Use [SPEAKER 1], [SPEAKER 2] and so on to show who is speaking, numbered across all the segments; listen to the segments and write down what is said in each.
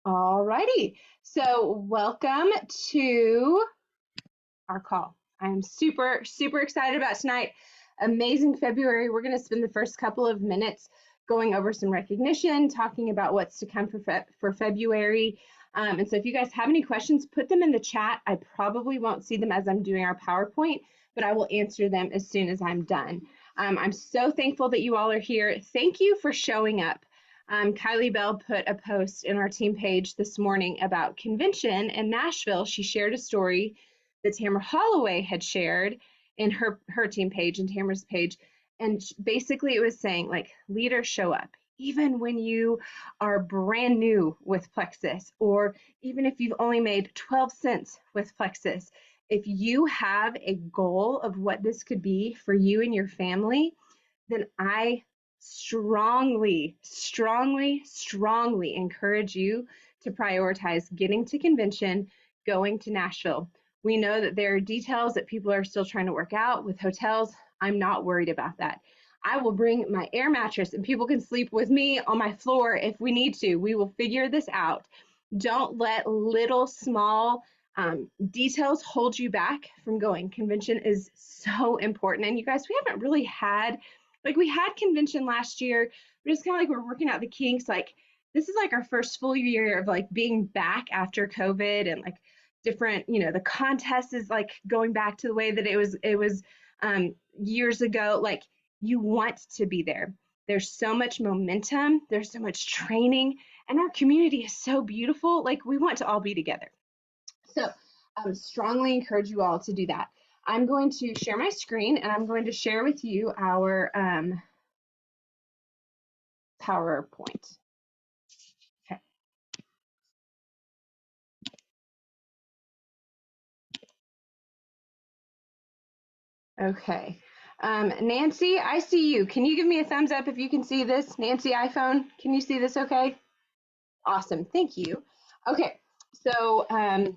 [SPEAKER 1] All righty. So welcome to our call. I'm super excited about tonight. Amazing February. We're going to spend the first couple of minutes going over some recognition, talking about what's to come for February. And so if you guys have any questions, put them in the chat. I probably won't see them as I'm doing our PowerPoint, but I will answer them as soon as I'm done. I'm so thankful that you all are here. Thank you for showing up. Kylie Bell put a post in our team page this morning about convention in Nashville. She shared a story that Tamara Holloway had shared in her team page and Tamara's page. And basically it was saying, like, leaders show up even when you are brand new with Plexus, or even if you've only made 12 cents with Plexus. If you have a goal of what this could be for you and your family, then I strongly encourage you to prioritize getting to convention, going to Nashville. We know that there are details that people are still trying to work out with hotels. I'm not worried about that. I will bring my air mattress and people can sleep with me on my floor if we need to. We will figure this out. Don't let little small details hold you back from going. Convention is so important. And you guys, we haven't really had, like, we had convention last year, but it's kind of like we're working out the kinks. Like, this is like our first full year of like being back after COVID, and like different, the contest is like going back to the way that it was years ago. Like, you want to be there. There's so much momentum, there's so much training, and our community is so beautiful. Like, we want to all be together. So I would strongly encourage you all to do that. I'm going to share my screen and I'm going to share with you our PowerPoint. Okay. Okay. Nancy, I see you. Can you give me a thumbs up if you can see this? Nancy iPhone, can you see this okay? Awesome, thank you. Okay, so here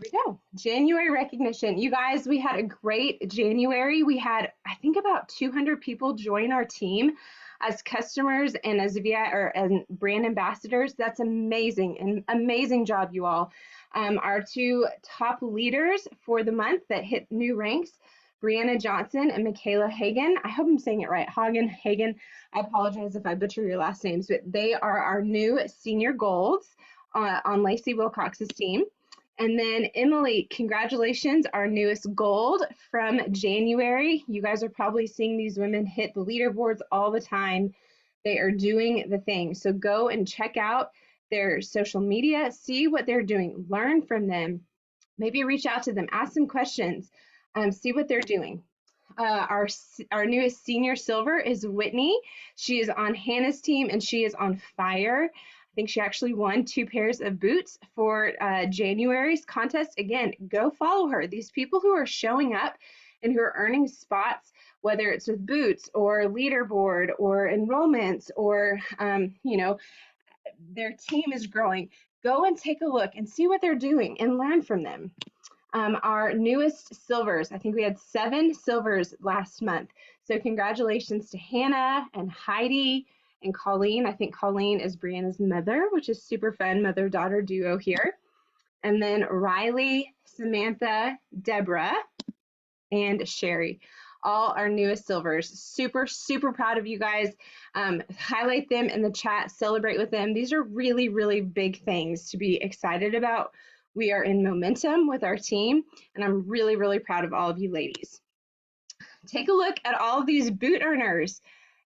[SPEAKER 1] we go. January recognition. You guys, we had a great January. We had, I think, about 200 people join our team as customers and as brand ambassadors. That's amazing, and amazing job, you all. Our two top leaders for the month that hit new ranks, Brianna Johnson and Michaela Hagen. I hope I'm saying it right. Hagen. I apologize if I butcher your last names, but they are our new senior golds on Lacey Wilcox's team. And then Emily, congratulations, our newest gold from January. You guys are probably seeing these women hit the leaderboards all the time. They are doing the thing. So go and check out their social media, see what they're doing, learn from them, maybe reach out to them, ask them questions, see what they're doing. Our newest senior silver is Whitney. She is on Hannah's team and she is on fire. I think she actually won 2 pairs of boots for January's contest. Again, go follow her. These people who are showing up and who are earning spots, whether it's with boots or leaderboard or enrollments or, their team is growing. Go and take a look and see what they're doing and learn from them. Our newest silvers, I think we had 7 silvers last month. So congratulations to Hannah and Heidi and Colleen. I think Colleen is Brianna's mother, which is super fun, mother-daughter duo here. And then Riley, Samantha, Deborah, and Sherry, all our newest silvers. Super proud of you guys. Highlight them in the chat, celebrate with them. These are really big things to be excited about. We are in momentum with our team, and I'm really proud of all of you ladies. Take a look at all of these boot earners.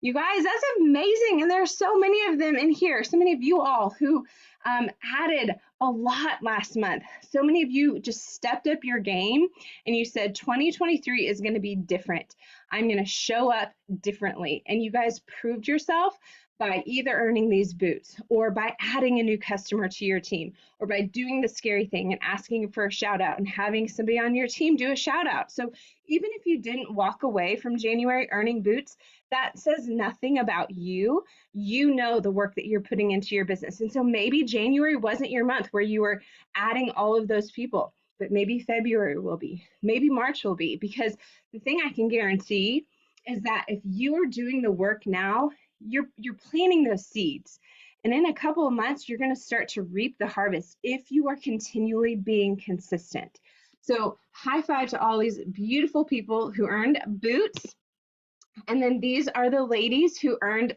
[SPEAKER 1] You guys, that's amazing, and there are so many of them in here. So many of you all who added a lot last month. So many of you just stepped up your game, and you said 2023 is going to be different. I'm going to show up differently, and you guys proved yourself by either earning these boots or by adding a new customer to your team or by doing the scary thing and asking for a shout out and having somebody on your team do a shout out. So even if you didn't walk away from January earning boots, that says nothing about you. You know the work that you're putting into your business. And so maybe January wasn't your month where you were adding all of those people, but maybe February will be, maybe March will be, because the thing I can guarantee is that if you are doing the work now, you're planting those seeds. And in a couple of months, you're going to start to reap the harvest if you are continually being consistent. So high five to all these beautiful people who earned boots. And then these are the ladies who earned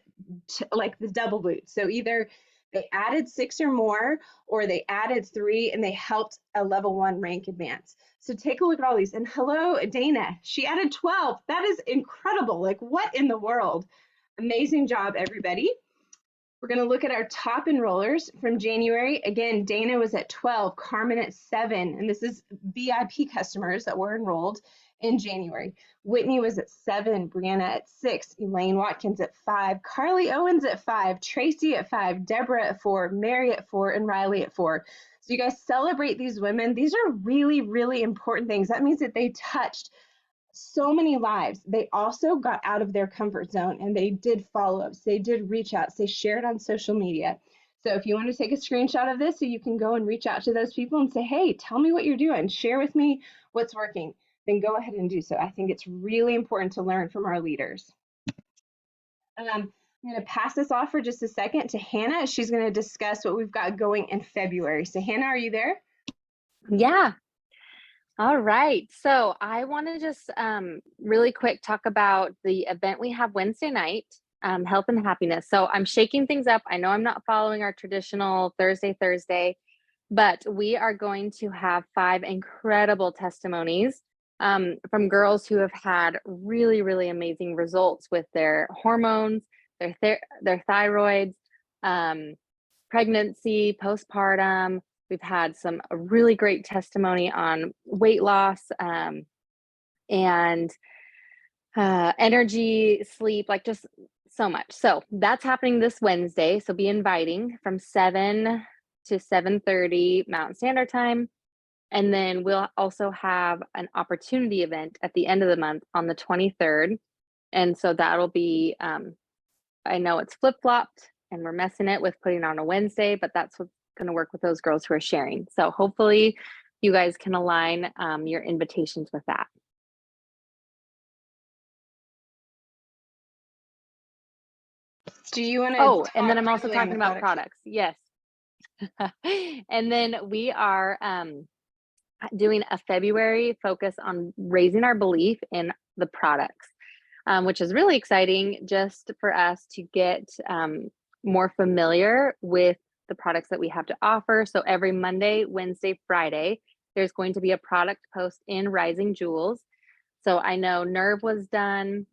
[SPEAKER 1] like the double boots. So either they added 6 or more, or they added 3 and they helped a level 1 rank advance. So take a look at all these. And hello, Dana, she added 12. That is incredible. Like, what in the world? Amazing job, everybody. We're going to look at our top enrollers from January. Again, Dana was at 12, Carmen at 7, and this is VIP customers that were enrolled in January. Whitney was at 7, Brianna at 6, Elaine Watkins at 5, Carly Owens at 5, Tracy at 5, Deborah at 4, Mary at 4, and Riley at 4. So you guys celebrate these women. These are really, really important things. That means that they touched so many lives. They also got out of their comfort zone and they did follow-ups, they did reach outs, they shared on social media. So if you want to take a screenshot of this so you can go and reach out to those people and say, hey, tell me what you're doing, share with me what's working, then go ahead and do so. I think it's really important to learn from our leaders. I'm going to pass this off for just a second to Hannah. She's going to discuss what we've got going in February. So Hannah, are you there?
[SPEAKER 2] Yeah. All right. So I want to just really quick talk about the event we have Wednesday night, Health and Happiness. So I'm shaking things up. I know I'm not following our traditional Thursday, but we are going to have 5 incredible testimonies from girls who have had really, really amazing results with their hormones, their thyroids, pregnancy, postpartum. We've had a really great testimony on weight loss and energy, sleep, like just so much. So that's happening this Wednesday. So be inviting from 7 to 7:30 Mountain Standard Time. And then we'll also have an opportunity event at the end of the month on the 23rd. And so that'll be, I know it's flip-flopped and we're messing it with putting on a Wednesday, but that's what's going to work with those girls who are sharing. So hopefully you guys can align your invitations with that.
[SPEAKER 1] Do you want to?
[SPEAKER 2] Oh, and then I'm also talking about products. Yes. And then we are doing a February focus on raising our belief in the products, which is really exciting just for us to get more familiar with the products that we have to offer. So every Monday, Wednesday, Friday, there's going to be a product post in Rising Jewels. So I know Nerve was done.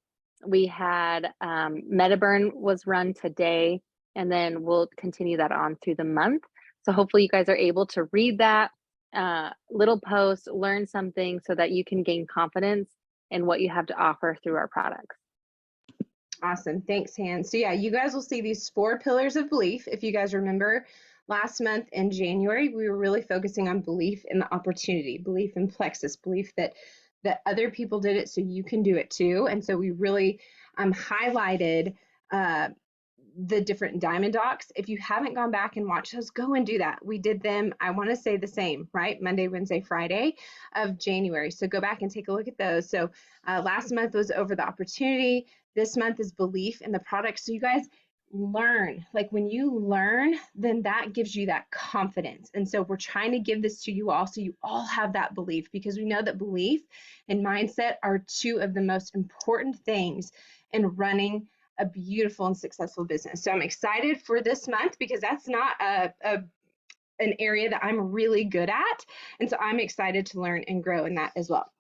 [SPEAKER 2] We had MetaBurn was run today, and then we'll continue that on through the month. So hopefully you guys are able to read that little post, learn something so that you can gain confidence in what you have to offer through our products.
[SPEAKER 1] Awesome. Thanks, Han. So yeah, you guys will see these 4 pillars of belief. If you guys remember last month in January, we were really focusing on belief in the opportunity, belief in plexus, belief that other people did it so you can do it too. And so we really highlighted the different diamond docs. If you haven't gone back and watched those, go and do that. We did them, I want to say the same, right? Monday, Wednesday, Friday of January. So go back and take a look at those. So last month was over the opportunity. This month is belief in the product. So you guys learn. Like when you learn, then that gives you that confidence. And so we're trying to give this to you all so you all have that belief, because we know that belief and mindset are 2 of the most important things in running a beautiful and successful business. So I'm excited for this month because that's not an area that I'm really good at. And so I'm excited to learn and grow in that as well.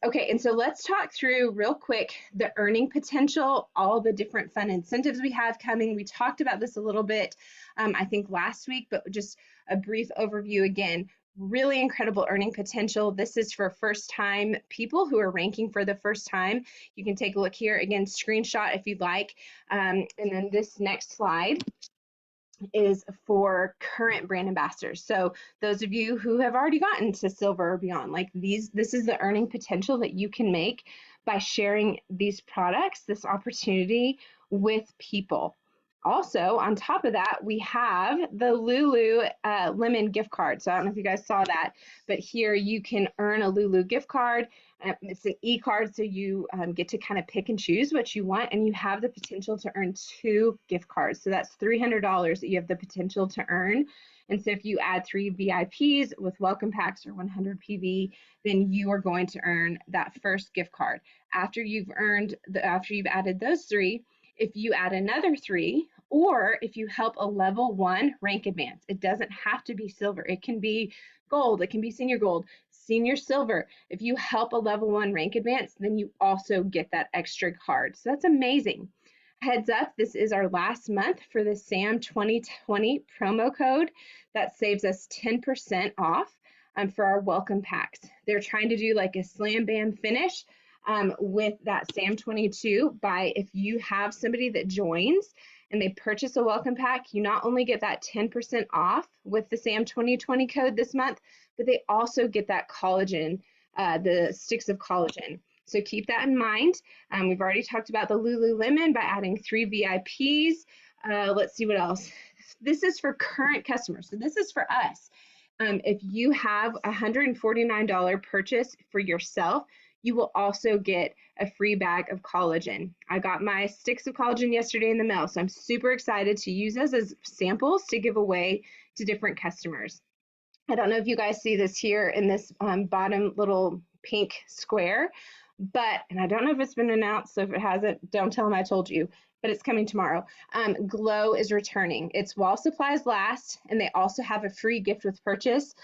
[SPEAKER 1] Okay, and so let's talk through real quick the earning potential, all the different fun incentives we have coming. We talked about this a little bit, I think last week, but just a brief overview again. Really incredible earning potential. This is for first-time people who are ranking for the first time. You can take a look here. Again, screenshot if you'd like. And then this next slide is for current brand ambassadors. So those of you who have already gotten to silver or beyond, like this is the earning potential that you can make by sharing these products, this opportunity with people. Also, on top of that, we have the Lululemon gift card. So I don't know if you guys saw that, but here you can earn a Lulu gift card. It's an e-card, so you get to kind of pick and choose what you want, and you have the potential to earn 2 gift cards. So that's $300 that you have the potential to earn. And so if you add 3 VIPs with welcome packs or 100 PV, then you are going to earn that first gift card. After you've added those 3, if you add another 3, or if you help a level 1 rank advance, it doesn't have to be silver. It can be gold, it can be senior gold, senior silver. If you help a level 1 rank advance, then you also get that extra card. So that's amazing. Heads up, this is our last month for the SAM 2020 promo code. That saves us 10% off for our welcome packs. They're trying to do like a slam bam finish with that SAM 22 by, if you have somebody that joins and they purchase a welcome pack, you not only get that 10% off with the SAM 2020 code this month, but they also get that collagen, the sticks of collagen. So keep that in mind. We've already talked about the Lululemon by adding 3 VIPs. Let's see what else. This is for current customers. So this is for us. If you have a $149 purchase for yourself, you will also get a free bag of collagen. I got my sticks of collagen yesterday in the mail, so I'm super excited to use those as samples to give away to different customers. I don't know if you guys see this here in this bottom little pink square, and I don't know if it's been announced, so if it hasn't, don't tell them I told you, but it's coming tomorrow. Glow is returning. It's while supplies last, and they also have a free gift with purchase.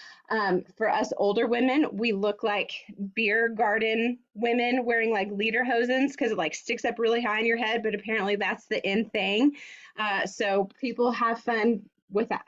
[SPEAKER 1] For us older women, we look like beer garden women wearing like lederhosens because it like sticks up really high in your head, but apparently that's the in thing. So people have fun with that.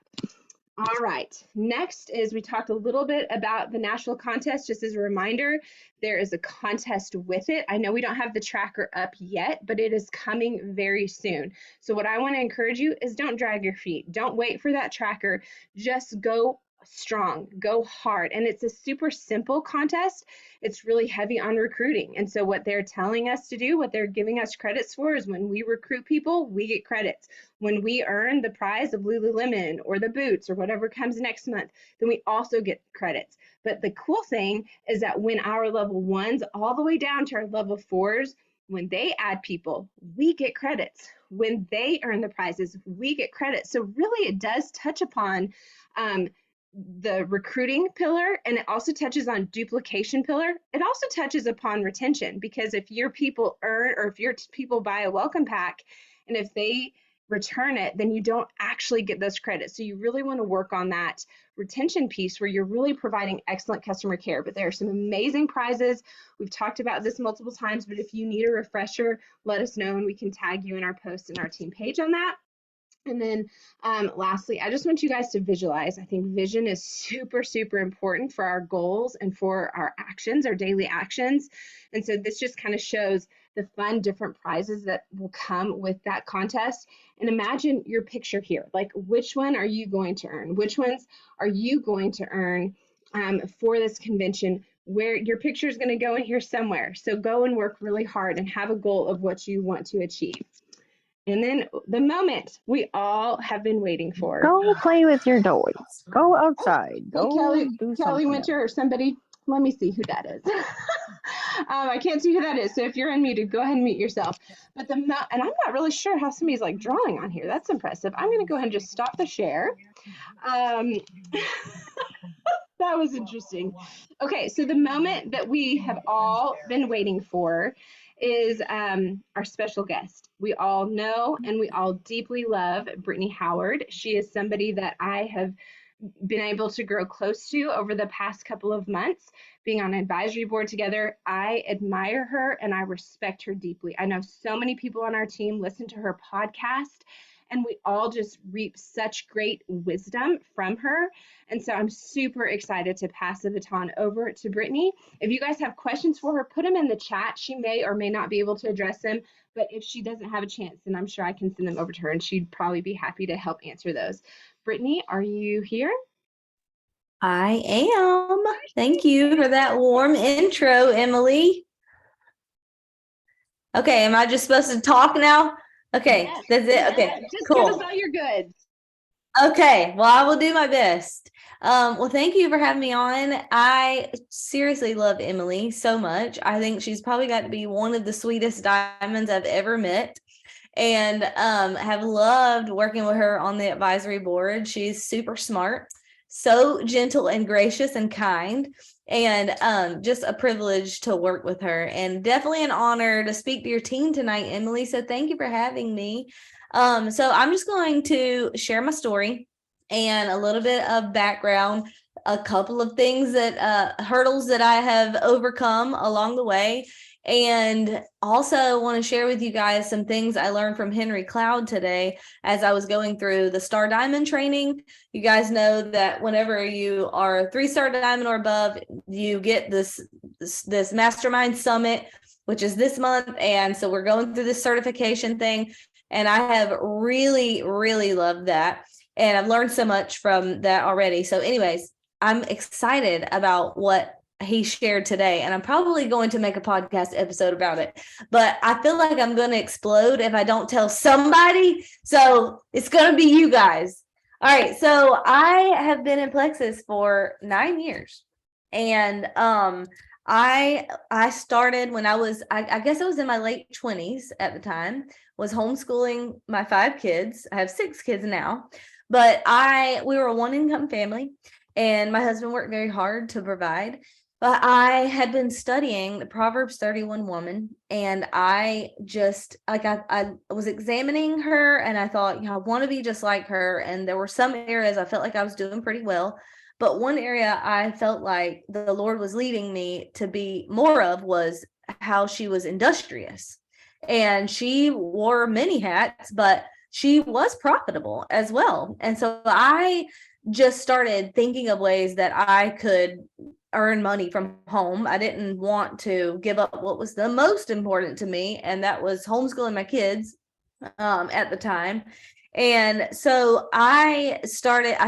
[SPEAKER 1] All right, next is we talked a little bit about the national contest. Just as a reminder, there is a contest with it. I know we don't have the tracker up yet, but it is coming very soon. So what I want to encourage you is don't drag your feet. Don't wait for that tracker. Just go strong, go hard. And it's a super simple contest. It's really heavy on recruiting. And so what they're telling us to do, what they're giving us credits for, is when we recruit people, we get credits. When we earn the prize of Lululemon or the boots or whatever comes next month, then we also get credits. But the cool thing is that when our level 1s all the way down to our level 4s, when they add people, we get credits. When they earn the prizes, we get credits. So really it does touch upon the recruiting pillar, and it also touches on duplication pillar. It also touches upon retention, because if your people earn, or if your people buy a welcome pack, and if they return it, then you don't actually get those credits. So you really want to work on that retention piece where you're really providing excellent customer care. But there are some amazing prizes. We've talked about this multiple times, but if you need a refresher, let us know and we can tag you in our post and our team page on that. And then lastly, I just want you guys to visualize. I think vision is super, super important for our goals and for our actions, our daily actions. And so this just kind of shows the fun different prizes that will come with that contest. And imagine your picture here. Like, which one are you going to earn? Which ones are you going to earn for this convention? Where your picture is going to go in here somewhere. So go and work really hard and have a goal of what you want to achieve. And then the moment we all have been waiting for.
[SPEAKER 3] Go play with your toys. Go outside.
[SPEAKER 1] Hey,
[SPEAKER 3] Go
[SPEAKER 1] Kelly Winter or somebody. Let me see who that is. I can't see who that is. So if you're unmuted, go ahead and mute yourself. But and I'm not really sure how somebody's like drawing on here. That's impressive. I'm going to go ahead and just stop the share. That was interesting. Okay, so the moment that we have all been waiting for is our special guest. We all know and we all deeply love Brittney Howard. She is somebody that I have been able to grow close to over the past couple of months, being on an advisory board together. I admire her and I respect her deeply. I know so many people on our team listen to her podcast, and we all just reap such great wisdom from her. And so I'm super excited to pass the baton over to Brittney. If you guys have questions for her, put them in the chat. She may or may not be able to address them, but if she doesn't have a chance, then I'm sure I can send them over to her and she'd probably be happy to help answer those. Brittney, are you here?
[SPEAKER 4] I am. Thank you for that warm intro, Emily. Okay, am I just supposed to talk now? Okay,
[SPEAKER 1] Yes.
[SPEAKER 4] that's it. Okay,
[SPEAKER 1] Just
[SPEAKER 4] cool.
[SPEAKER 1] give us all your goods.
[SPEAKER 4] Okay, well, I will do my best. Well, thank you for having me on. I seriously love Emily so much. I think she's probably got to be one of the sweetest diamonds I've ever met, and have loved working with her on the advisory board. She's super smart, so gentle and gracious and kind, and just a privilege to work with her, and definitely an honor to speak to your team tonight, Emily. So thank you for having me. So I'm just going to share my story and a little bit of background, a couple of things that hurdles that I have overcome along the way. And also want to share with you guys some things I learned from Henry Cloud today as I was going through the Star Diamond training. You guys know that whenever you are 3-star diamond or above, you get this mastermind summit, which is this month. And so we're going through this certification thing. And I have really, really loved that. And I've learned so much from that already. So anyways, I'm excited about what he shared today. And I'm probably going to make a podcast episode about it. But I feel like I'm going to explode if I don't tell somebody. So it's going to be you guys. All right. So I have been in Plexus for 9 years. And I started when I guess I was in my late 20s at the time, was homeschooling my 5 kids. I have 6 kids now, but we were a 1-income family, and my husband worked very hard to provide. But I had been studying the Proverbs 31 woman, and I just I was examining her, and I thought, I want to be just like her. And there were some areas I felt like I was doing pretty well. But one area I felt like the Lord was leading me to be more of was how she was industrious. And she wore many hats, but she was profitable as well. And so I just started thinking of ways that I could earn money from home. I didn't want to give up what was the most important to me, and that was homeschooling my kids at the time. And so I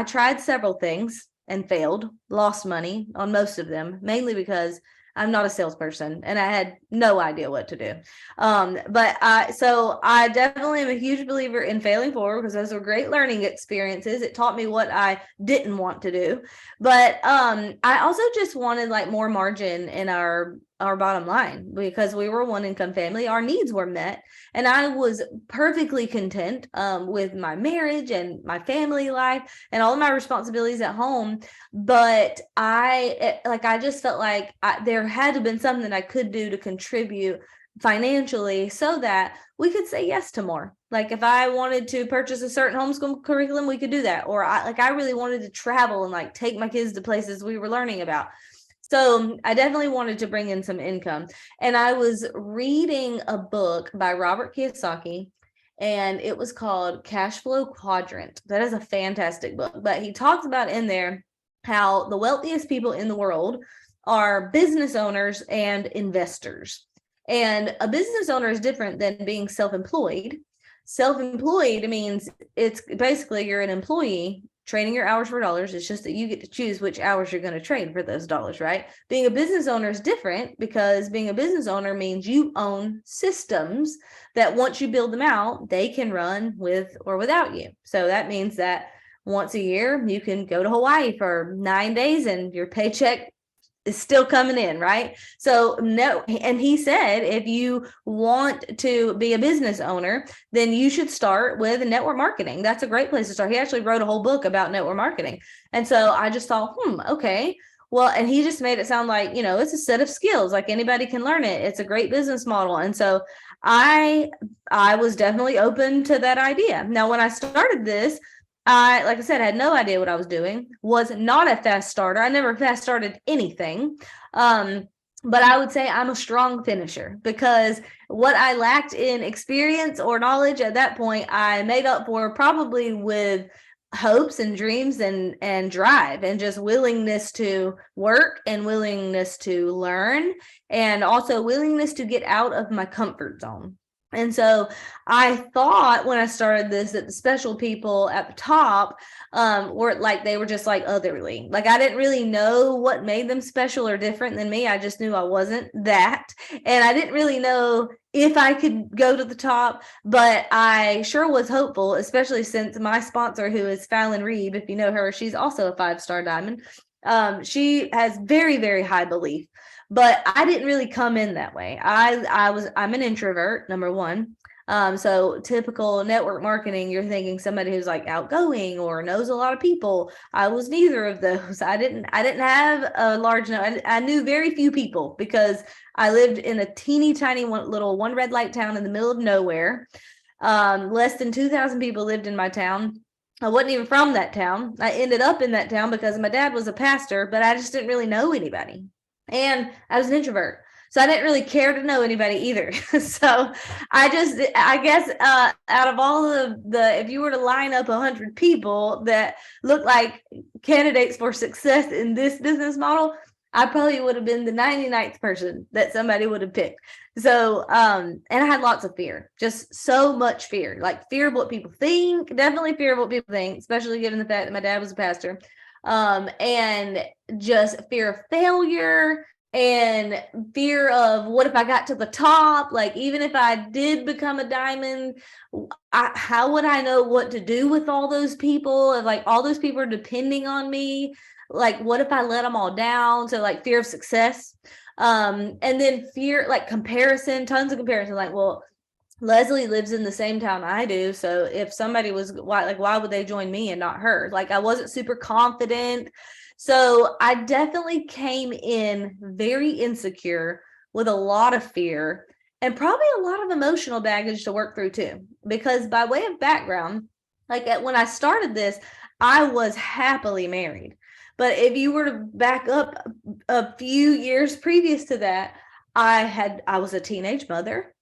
[SPEAKER 4] tried several things and failed, lost money on most of them, mainly because I'm not a salesperson and I had no idea what to do. So I definitely am a huge believer in failing forward, because those were great learning experiences. It taught me what I didn't want to do. But I also just wanted like more margin in our bottom line, because we were a 1-income family. Our needs were met, and I was perfectly content with my marriage and my family life and all of my responsibilities at home. But I just felt like there had to have been something I could do to contribute financially so that we could say yes to more. Like if I wanted to purchase a certain homeschool curriculum, we could do that. Or I really wanted to travel and like take my kids to places we were learning about. So I definitely wanted to bring in some income. And I was reading a book by Robert Kiyosaki, and it was called Cash Flow Quadrant. That is a fantastic book. But he talks about in there how the wealthiest people in the world are business owners and investors. And a business owner is different than being self-employed. Self-employed means it's basically you're an employee trading your hours for dollars. It's just that you get to choose which hours you're going to trade for those dollars, right? Being a business owner is different, because being a business owner means you own systems that once you build them out, they can run with or without you. So that means that once a year, you can go to Hawaii for 9 days and your paycheck is still coming in, right? So no, and he said, if you want to be a business owner, then you should start with network marketing. That's a great place to start. He actually wrote a whole book about network marketing. And so I just thought, okay. Well, and he just made it sound like, it's a set of skills, like anybody can learn it. It's a great business model. And so I was definitely open to that idea. Now, when I started this, like I said, I had no idea what I was doing, was not a fast starter. I never fast started anything. But I would say I'm a strong finisher, because what I lacked in experience or knowledge at that point, I made up for probably with hopes and dreams and drive, and just willingness to work and willingness to learn, and also willingness to get out of my comfort zone. And so I thought when I started this that the special people at the top were like, they were just like otherly. Like I didn't really know what made them special or different than me. I just knew I wasn't that. And I didn't really know if I could go to the top, but I sure was hopeful, especially since my sponsor, who is Fallon Reed, if you know her, she's also a 5-star diamond. She has very, very high belief. But I didn't really come in that way. I'm an introvert, number one. So typical network marketing, you're thinking somebody who's like outgoing or knows a lot of people. I was neither of those. I didn't have a large number. I knew very few people because I lived in a teeny tiny one red light town in the middle of nowhere. Less than 2,000 people lived in my town. I wasn't even from that town. I ended up in that town because my dad was a pastor, but I just didn't really know anybody. And I was an introvert, so I didn't really care to know anybody either. So I guess out of all of if you were to line up 100 people that look like candidates for success in this business model, I probably would have been the 99th person that somebody would have picked. So, and I had lots of fear, just so much fear, like fear of what people think, definitely fear of what people think, especially given the fact that my dad was a pastor. And just fear of failure and fear of what if I got to the top? Like, even if I did become a diamond, how would I know what to do with all those people? If like all those people are depending on me, like, what if I let them all down? So like fear of success. And then fear, like comparison, tons of comparison, like, well, Leslie lives in the same town I do. So if somebody was why would they join me and not her? Like I wasn't super confident. So I definitely came in very insecure with a lot of fear and probably a lot of emotional baggage to work through too. Because by way of background, like when I started this, I was happily married. But if you were to back up a few years previous to that, I was a teenage mother.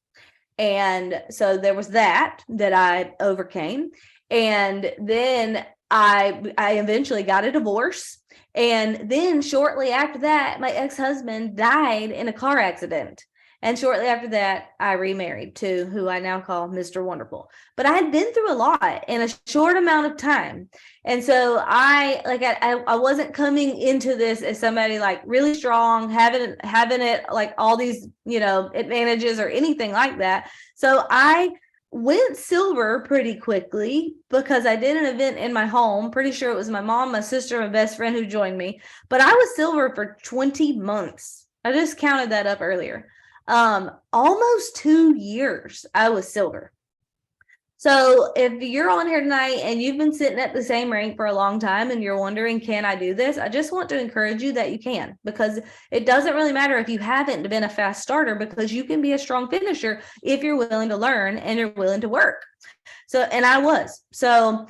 [SPEAKER 4] And so there was that I overcame. And then I eventually got a divorce. And then shortly after that, my ex-husband died in a car accident. And shortly after that, I remarried to who I now call Mr. Wonderful. But I had been through a lot in a short amount of time. And so I wasn't coming into this as somebody like really strong, having it like all these, advantages or anything like that. So I went silver pretty quickly because I did an event in my home. Pretty sure it was my mom, my sister, my best friend who joined me. But I was silver for 20 months. I just counted that up earlier. Almost 2 years I was silver. So if you're on here tonight and you've been sitting at the same rank for a long time and you're wondering, can I do this? I just want to encourage you that you can, because it doesn't really matter if you haven't been a fast starter, because you can be a strong finisher if you're willing to learn and you're willing to work. So, and I was. So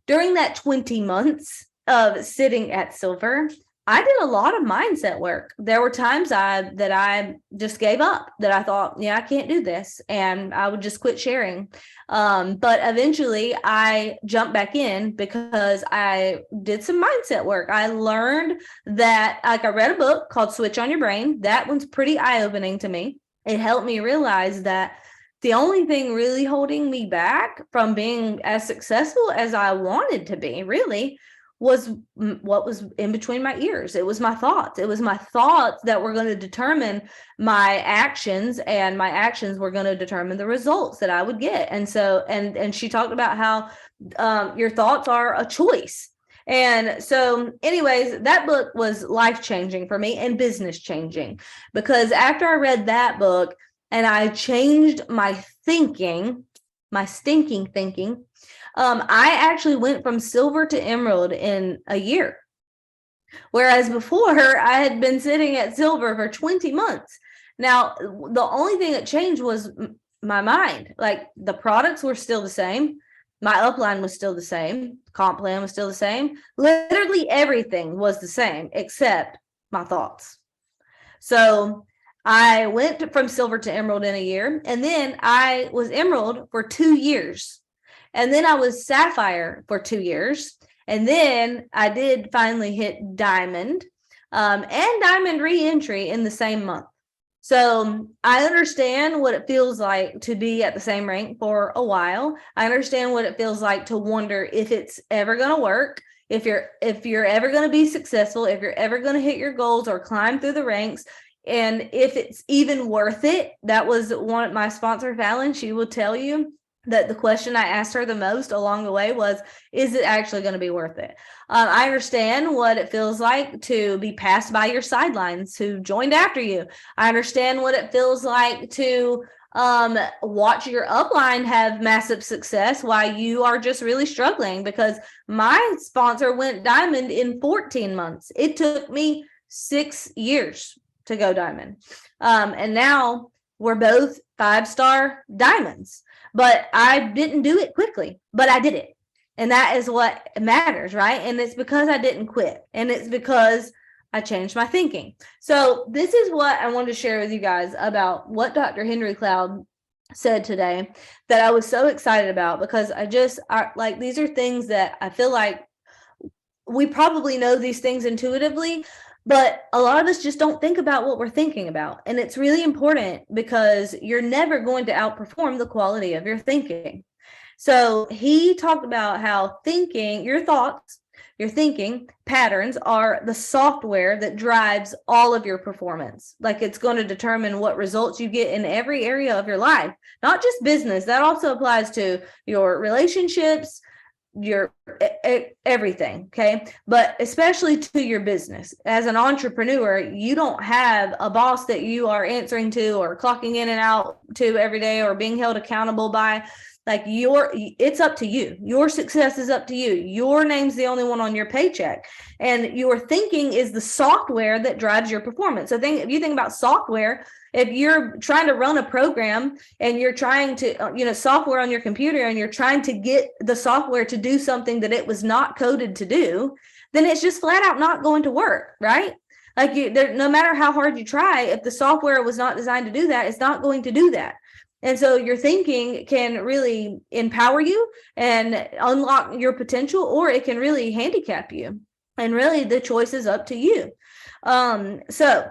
[SPEAKER 4] during that 20 months of sitting at silver, I did a lot of mindset work. There were times that I just gave up, that I thought, I can't do this, and I would just quit sharing. But eventually I jumped back in because I did some mindset work. I learned that, like, I read a book called Switch on Your Brain. That one's pretty eye-opening to me. It helped me realize that the only thing really holding me back from being as successful as I wanted to be, really, was what was in between my ears. It was my thoughts. It was my thoughts that were going to determine my actions, and my actions were going to determine the results that I would get. And so, and she talked about how your thoughts are a choice. And so anyways, that book was life-changing for me and business-changing, because after I read that book and I changed my thinking, my stinking thinking, I actually went from silver to emerald in a year. Whereas before I had been sitting at silver for 20 months. Now, the only thing that changed was my mind. Like, the products were still the same. My upline was still the same. Comp plan was still the same. Literally everything was the same except my thoughts. So I went from silver to emerald in a year, and then I was emerald for 2 years. And then I was sapphire for 2 years. And then I did finally hit diamond, and diamond re-entry in the same month. So I understand what it feels like to be at the same rank for a while. I understand what it feels like to wonder if it's ever going to work, if you're ever going to be successful, if you're ever going to hit your goals or climb through the ranks, and if it's even worth it. That was my sponsor, Fallon. She will tell you that the question I asked her the most along the way was, is it actually going to be worth it? I understand what it feels like to be passed by your sidelines who joined after you. I understand what it feels like to watch your upline have massive success while you are just really struggling, because my sponsor went diamond in 14 months. It took me 6 years to go diamond. And now we're both 5-star diamonds. But I didn't do it quickly, but I did it. And that is what matters, right? And it's because I didn't quit. And it's because I changed my thinking. So this is what I wanted to share with you guys about what Dr. Henry Cloud said today that I was so excited about, because these are things that I feel like we probably know these things intuitively, but a lot of us just don't think about what we're thinking about. And it's really important, because you're never going to outperform the quality of your thinking. So he talked about how your thoughts, your thinking patterns are the software that drives all of your performance. Like, it's going to determine what results you get in every area of your life, not just business. That also applies to your relationships, your everything. Okay. But especially to your business. As an entrepreneur, you don't have a boss that you are answering to or clocking in and out to every day or being held accountable by. Like, it's up to you. Your success is up to you. Your name's the only one on your paycheck, and your thinking is the software that drives your performance. So if you think about software, if you're trying to run a program and you're trying to, software on your computer, and you're trying to get the software to do something that it was not coded to do, then it's just flat out not going to work, right? Like, no matter how hard you try, if the software was not designed to do that, it's not going to do that. And so your thinking can really empower you and unlock your potential, or it can really handicap you. And really, the choice is up to you. So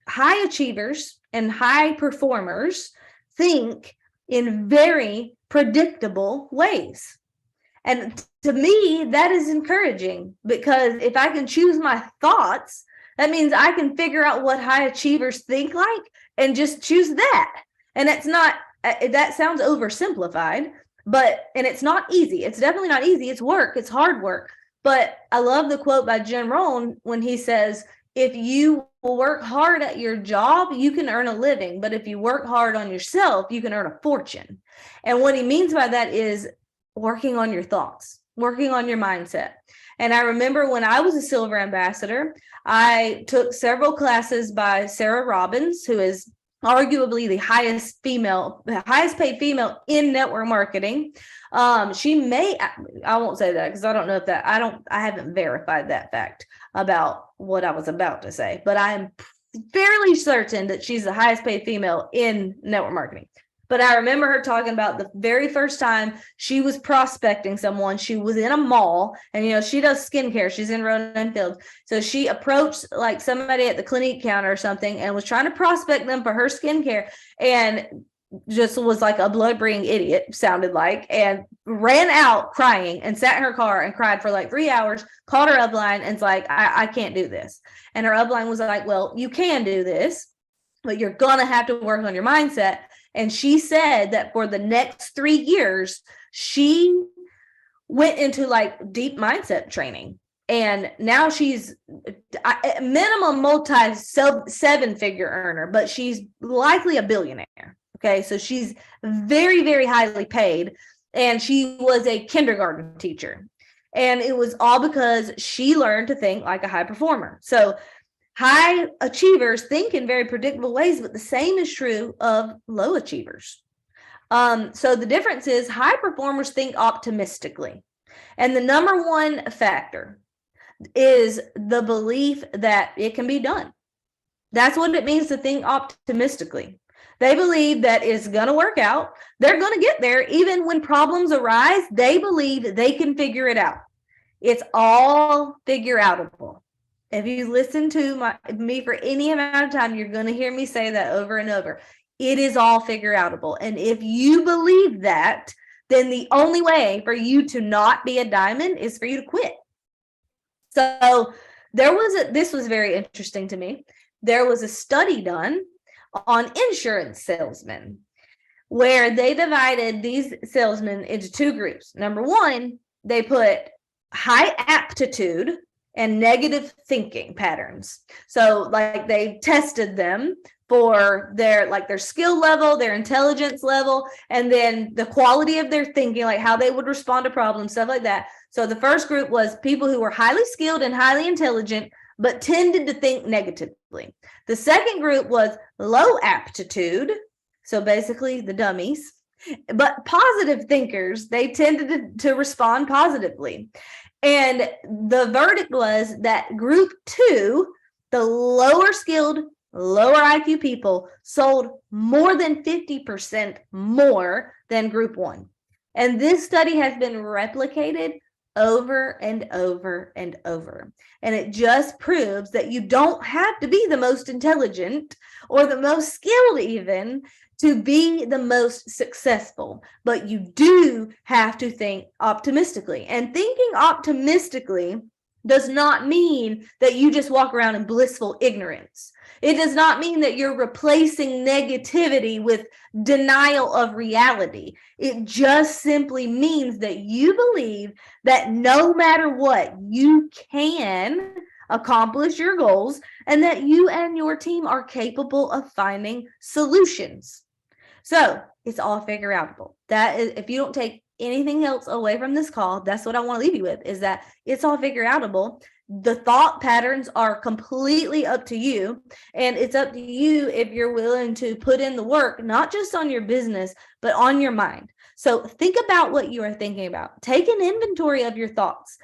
[SPEAKER 4] high achievers and high performers think in very predictable ways. And to me, that is encouraging, because if I can choose my thoughts, that means I can figure out what high achievers think like and just choose that. And it's not, that sounds oversimplified, and it's not easy. It's definitely not easy. It's work. It's hard work. But I love the quote by Jim Rohn when he says, if you work hard at your job, you can earn a living. But if you work hard on yourself, you can earn a fortune. And what he means by that is working on your thoughts, working on your mindset. And I remember when I was a Silver Ambassador, I took several classes by Sarah Robbins, who is arguably the highest paid female in network marketing. I won't say that, because I don't know if I haven't verified that fact about what I was about to say, but I am fairly certain that she's the highest paid female in network marketing. But I remember her talking about the very first time she was prospecting someone. She was in a mall, and she does skincare. She's in Ronan Field. So she approached like somebody at the Clinique counter or something and was trying to prospect them for her skincare, and just was like a blood-brain idiot, sounded like, and ran out crying and sat in her car and cried for like 3 hours, called her upline, and it's like, I can't do this. And her upline was like, well, you can do this, but you're going to have to work on your mindset. And she said that for the next 3 years, she went into like deep mindset training. And now she's a minimum multi-7-figure earner, but she's likely a billionaire. Okay. So she's very, very highly paid. And she was a kindergarten teacher. And it was all because she learned to think like a high performer. So high achievers think in very predictable ways, but the same is true of low achievers. So the difference is high performers think optimistically. And the number one factor is the belief that it can be done. That's what it means to think optimistically. They believe that it's going to work out. They're going to get there. Even when problems arise, they believe they can figure it out. It's all figure outable. If you listen to me for any amount of time, you're going to hear me say that over and over. It is all figure outable. And if you believe that, then the only way for you to not be a diamond is for you to quit. So this was very interesting to me. There was a study done on insurance salesmen where they divided these salesmen into two groups. Number one, they put high aptitude and negative thinking patterns. So like they tested them for their skill level, their intelligence level, and then the quality of their thinking, like how they would respond to problems, stuff like that. So the first group was people who were highly skilled and highly intelligent, but tended to think negatively. The second group was low aptitude, so basically the dummies, but positive thinkers. They tended to respond positively. And the verdict was that group 2, the lower skilled, lower IQ people, sold more than 50% more than group 1. And this study has been replicated over and over and over. And it just proves that you don't have to be the most intelligent or the most skilled even to be the most successful, but you do have to think optimistically. And thinking optimistically does not mean that you just walk around in blissful ignorance. It does not mean that you're replacing negativity with denial of reality. It just simply means that you believe that no matter what, you can accomplish your goals and that you and your team are capable of finding solutions. So it's all figure outable. That is, if you don't take anything else away from this call, that's what I want to leave you with, is that it's all figure outable. The thought patterns are completely up to you, and it's up to you if you're willing to put in the work, not just on your business, but on your mind. So think about what you are thinking about. Take an inventory of your thoughts.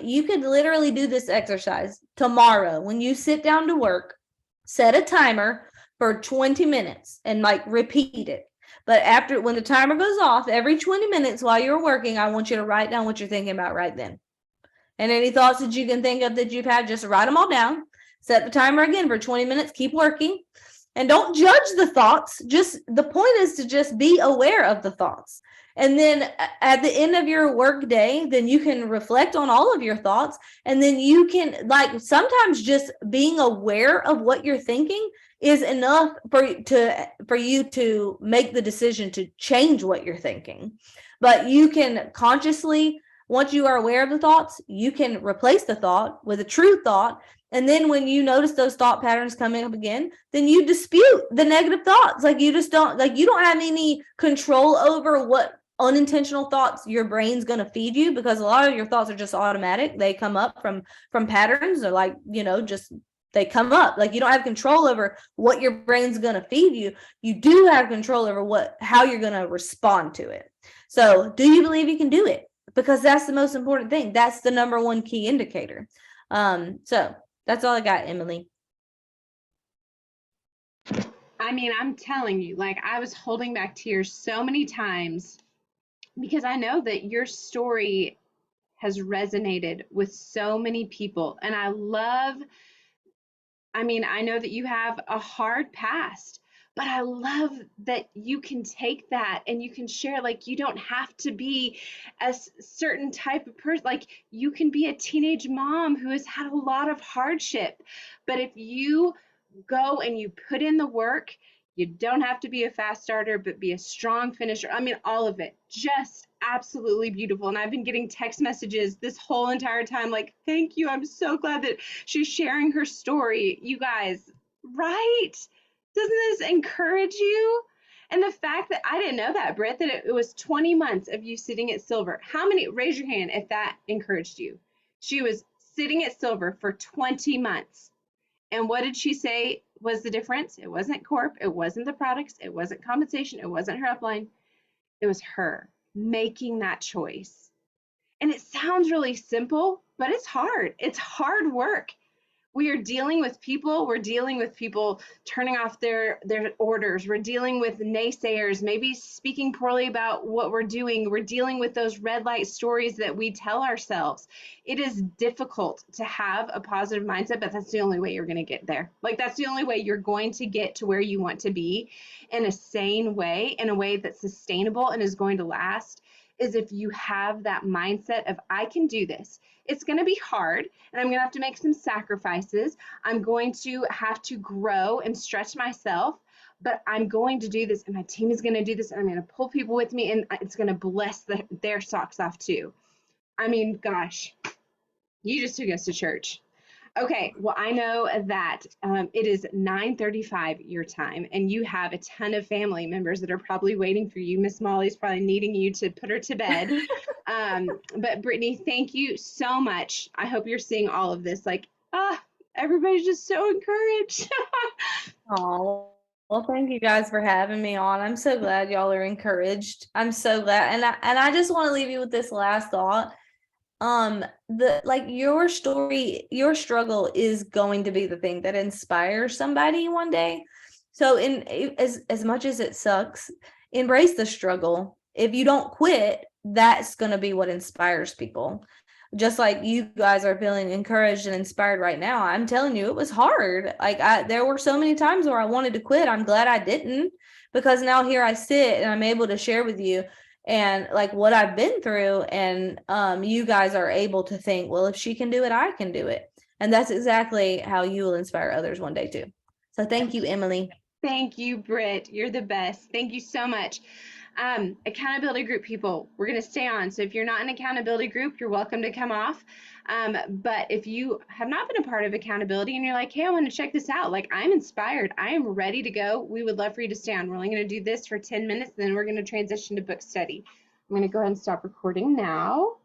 [SPEAKER 4] You could literally do this exercise tomorrow when you sit down to work. Set a timer for 20 minutes and repeat it. But when the timer goes off, every 20 minutes while you're working, I want you to write down what you're thinking about right then. And any thoughts that you can think of that you've had, just write them all down. Set the timer again for 20 minutes, keep working. And don't judge the thoughts. Just the point is to just be aware of the thoughts. And then at the end of your work day, then you can reflect on all of your thoughts. And then you can sometimes just being aware of what you're thinking is enough for you to make the decision to change what you're thinking. But you can consciously, once you are aware of the thoughts, you can replace the thought with a true thought. And then when you notice those thought patterns coming up again, then you dispute the negative thoughts. You don't have any control over what unintentional thoughts your brain's going to feed you, because a lot of your thoughts are just automatic. They come up from patterns, or they come up. You don't have control over what your brain's going to feed you. You do have control over how you're going to respond to it. So do you believe you can do it? Because that's the most important thing. That's the number one key indicator. So that's all I got, Emily.
[SPEAKER 1] I mean, I'm telling you, I was holding back tears so many times because I know that your story has resonated with so many people. And I know that you have a hard past, but I love that you can take that and you can share. You don't have to be a certain type of person. You can be a teenage mom who has had a lot of hardship, but if you go and you put in the work, you don't have to be a fast starter, but be a strong finisher. All of it, just absolutely beautiful. And I've been getting text messages this whole entire time, thank you. I'm so glad that she's sharing her story. You guys, right? Doesn't this encourage you? And the fact that I didn't know that, Britt, that it was 20 months of you sitting at silver. How many, raise your hand if that encouraged you. She was sitting at silver for 20 months. And what did she say was the difference? It wasn't corp, it wasn't the products, it wasn't compensation, it wasn't her upline. It was her making that choice. And it sounds really simple, but it's hard. It's hard work. We are dealing with people. We're dealing with people turning off their orders. We're dealing with naysayers, maybe speaking poorly about what we're doing. We're dealing with those red light stories that we tell ourselves. It is difficult to have a positive mindset, but that's the only way you're going to get there. Like, that's the only way you're going to get to where you want to be in a sane way, in a way that's sustainable and is going to last, is if you have that mindset of, I can do this. It's going to be hard, and I'm going to have to make some sacrifices. I'm going to have to grow and stretch myself, but I'm going to do this, and my team is going to do this, and I'm going to pull people with me, and it's going to bless their socks off too. I mean, gosh, you just took us to church. Okay, well, I know that it is 9:35 your time, and you have a ton of family members that are probably waiting for you. Miss Molly's probably needing you to put her to bed. But Brittney, thank you so much. I hope you're seeing all of this. Like, everybody's just so encouraged.
[SPEAKER 4] Oh, well, thank you guys for having me on. I'm so glad y'all are encouraged. I'm so glad. And I just want to leave you with this last thought. Your story, your struggle is going to be the thing that inspires somebody one day. So as much as it sucks, embrace the struggle. If you don't quit, that's going to be what inspires people. Just like you guys are feeling encouraged and inspired right now. I'm telling you, it was hard. There were so many times where I wanted to quit. I'm glad I didn't, because now here I sit and I'm able to share with you and like what I've been through, and you guys are able to think, well, if she can do it, I can do it. And that's exactly how you will inspire others one day too. So thank you, Emily.
[SPEAKER 1] Thank you, Britt. You're the best. Thank you so much. Accountability group people, we're going to stay on. So if you're not in an accountability group, you're welcome to come off. But if you have not been a part of accountability and you're like, hey, I want to check this out, like, I'm inspired, I am ready to go, we would love for you to stay on. We're only going to do this for 10 minutes, then we're going to transition to book study. I'm going to go ahead and stop recording now.